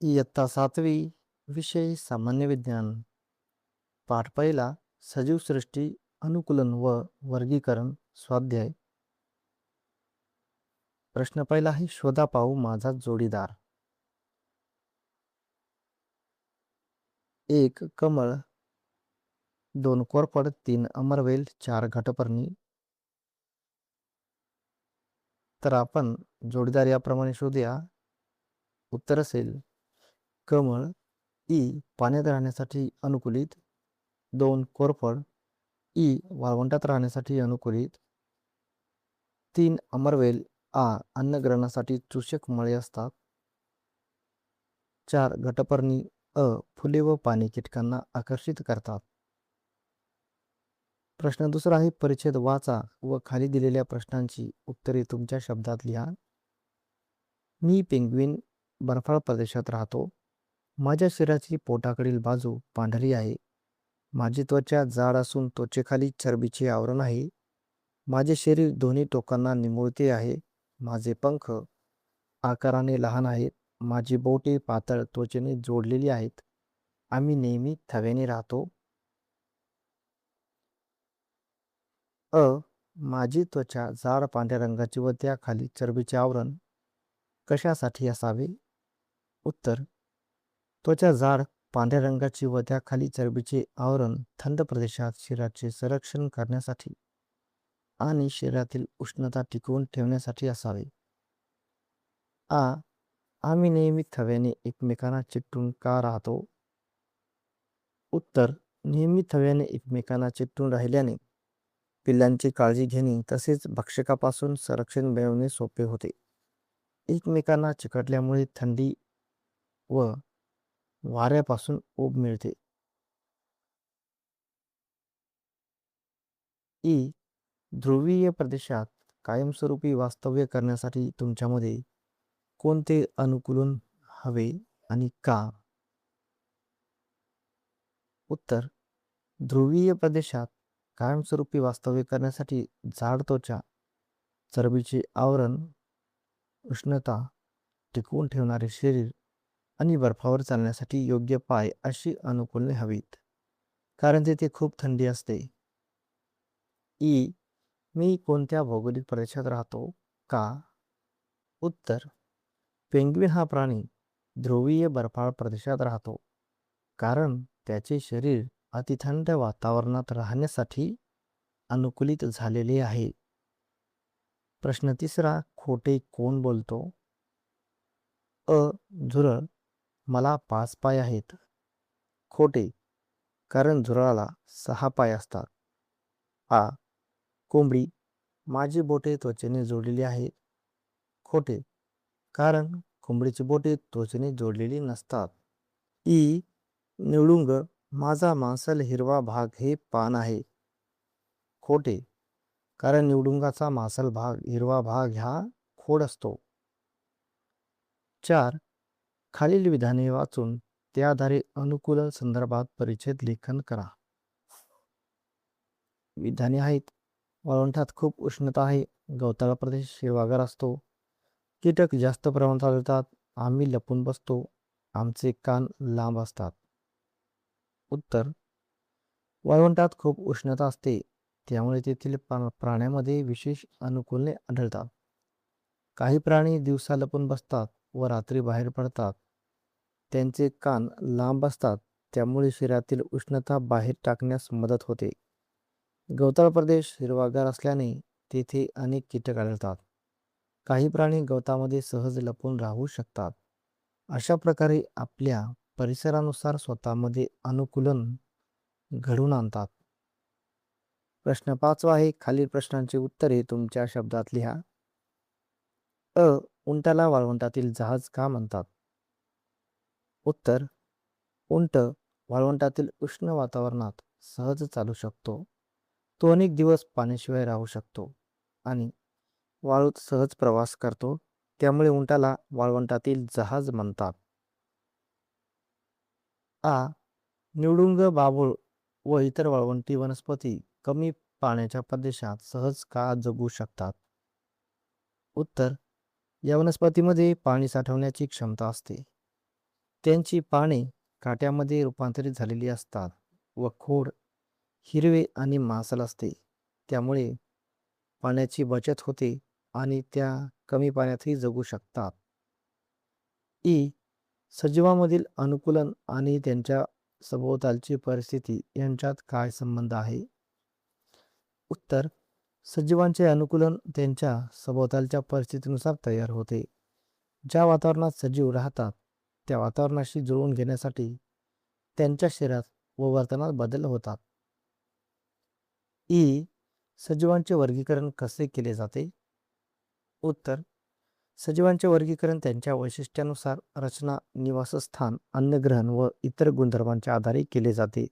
इयत्ता 7वी विषय सामान्य विज्ञान पाठ पहिला सजीव सृष्टी अनुकूलन व वर्गीकरण स्वाध्याय प्रश्न पहिला आहे शोधा पाहू माझा जोडीदार. एक कमळ, दोन कोरफड, तीन अमरवेल, चार घटपर्णी. तर आपण जोडीदार याप्रमाणे शोधूया. उत्तर असेल कमळ ई पाण्यात राहण्यासाठी अनुकूलित, दोन कोरफड ई वाळवंटात राहण्यासाठी अनुकूलित, तीन अमरवेल अन्नग्रहणासाठी चूषक मळे असतात, चार घटपर्णी फुले व पाने कीटकांना आकर्षित करतात. प्रश्न दुसरा आहे परिच्छेद वाचा व खाली दिलेल्या प्रश्नांची उत्तरे तुमच्या शब्दात लिहा. मी पेंग्विन बर्फाळ प्रदेशात राहतो. माझ्या शरीराची पोटाकडील बाजू पांढरी आहे. माझी त्वचा जाड असून त्वचेखाली चरबीचे आवरण आहे. माझे शरीर दोन्ही टोकांना निमुळते आहे. माझे पंख आकाराने लहान आहेत. माझी बोटे पातळ त्वचेने जोडलेली आहेत. आम्ही नेहमी थव्याने राहतो. माझी त्वचा जाड पांढऱ्या रंगाची व त्याखाली चरबीचे आवरण कशासाठी असावे? उत्तर त्वचा जाड पांढऱ्या रंगाची व त्याखाली चरबीचे आवरण थंड प्रदेशात शरीराचे संरक्षण करण्यासाठी आणि शरीरातील उष्णता टिकवून ठेवण्यासाठी असावे. आम्ही नेहमी थव्याने एकमेकांना चिकटून का राहतो? उत्तर नेहमी थव्याने एकमेकांना चिकटून राहिल्याने पिल्लांची काळजी घेणे तसेच भक्षकापासून संरक्षण मिळवणे सोपे होते. एकमेकांना चिकटल्यामुळे थंडी व वाऱ्यापासून ऊब मिळते. ध्रुवीय प्रदेशात कायमस्वरूपी वास्तव्य करण्यासाठी तुमच्यामध्ये कोणते अनुकूलन हवे आणि का? उत्तर ध्रुवीय प्रदेशात कायमस्वरूपी वास्तव्य करण्यासाठी जाड त्वचा, चरबीचे आवरण, उष्णता टिकवून ठेवणारे शरीर आणि बर्फावर चालण्यासाठी योग्य पाय अशी अनुकूलने हवीत, कारण तेथे खूप थंडी असते. मी कोणत्या भौगोलिक प्रदेशात राहतो का? उत्तर पेंग्विन हा प्राणी ध्रुवीय बर्फाळ प्रदेशात राहतो, कारण त्याचे शरीर अतिथंड वातावरणात राहण्यासाठी अनुकूलित झालेले आहे. प्रश्न तिसरा खोटे कोण बोलतो? झुरळ, मला 5 पाय आहेत. खोटे, कारण झुरळाला 6 पाय असतात. कोंबडी, माझी बोटे त्वचेने जोडलेली आहेत. खोटे, कारण कोंबडीची बोटे त्वचेने जोडलेली नसतात. निवडुंग, माझा मांसल हिरवा भाग हे पान आहे. खोटे, कारण निवडुंगाचा मांसल भाग हिरवा भाग हा खोड असतो. 4 खालील विधाने वाचून त्या आधारे अनुकूल संदर्भात परिच्छेद लेखन करा. विधाने आहेत वाळवंटात खूप उष्णता आहे. गवताळ प्रदेश हिरवागार असतो. कीटक जास्त प्रमाणात आढळतात. आम्ही लपून बसतो. आमचे कान लांब असतात. उत्तर वाळवंटात खूप उष्णता असते, त्यामुळे तेथील प्राण्यामध्ये विशेष अनुकूलने आढळतात. काही प्राणी दिवसा लपून बसतात व रात्री बाहेर पडतात. त्यांचे कान लांब असतात, त्यामुळे शरीरातील उष्णता बाहेर टाकण्यास मदत होते. गवताळ प्रदेश हिरवागार असल्याने तेथे अनेक कीटक आढळतात. काही प्राणी गवतामध्ये सहज लपून राहू शकतात. अशा प्रकारे आपल्या परिसरानुसार स्वतःमध्ये अनुकूलन घडवून आणतात. प्रश्न 5 आहे. खालील प्रश्नांची उत्तरे तुमच्या शब्दात लिहा. उंटाला वाळवंटातील जहाज का म्हणतात? उत्तर उंट वाळवंटातील उष्ण वातावरणात सहज चालू शकतो. तो अनेक दिवस पाण्याशिवाय राहू शकतो आणि वाळूत सहज प्रवास करतो, त्यामुळे उंटाला वाळवंटातील जहाज म्हणतात. निवडुंग, बाभूळ व इतर वाळवंटी वनस्पती कमी पाण्याच्या प्रदेशात सहज का जगू शकतात? उत्तर या वनस्पतीमध्ये पाणी साठवण्याची क्षमता असते. त्यांची पाने काट्यामध्ये रूपांतरित झालेली असतात व खोड हिरवे आणि मांसल असते. त्यामुळे पाण्याची बचत होते आणि त्या कमी पाण्यातही जगू शकतात. ई. सजीवांमधील अनुकूलन आणि त्यांच्या सभोवतालची परिस्थिती यांच्यात काय संबंध आहे? उत्तर: सजीवांचे अनुकूलन त्यांच्या सभोवतालच्या परिस्थितीनुसार तयार होते. ज्या वातावरणात सजीव राहतात त्या वातावरणाशी जुळवून घेण्यासाठी त्यांच्या शरीरात व वर्तनात बदल होतात. ई. सजीवांचे वर्गीकरण कसे केले जाते? उत्तर: सजीवांचे वर्गीकरण त्यांच्या वैशिष्ट्यानुसार रचना, निवासस्थान, अन्नग्रहण व इतर गुणधर्मांच्या आधारे केले जाते.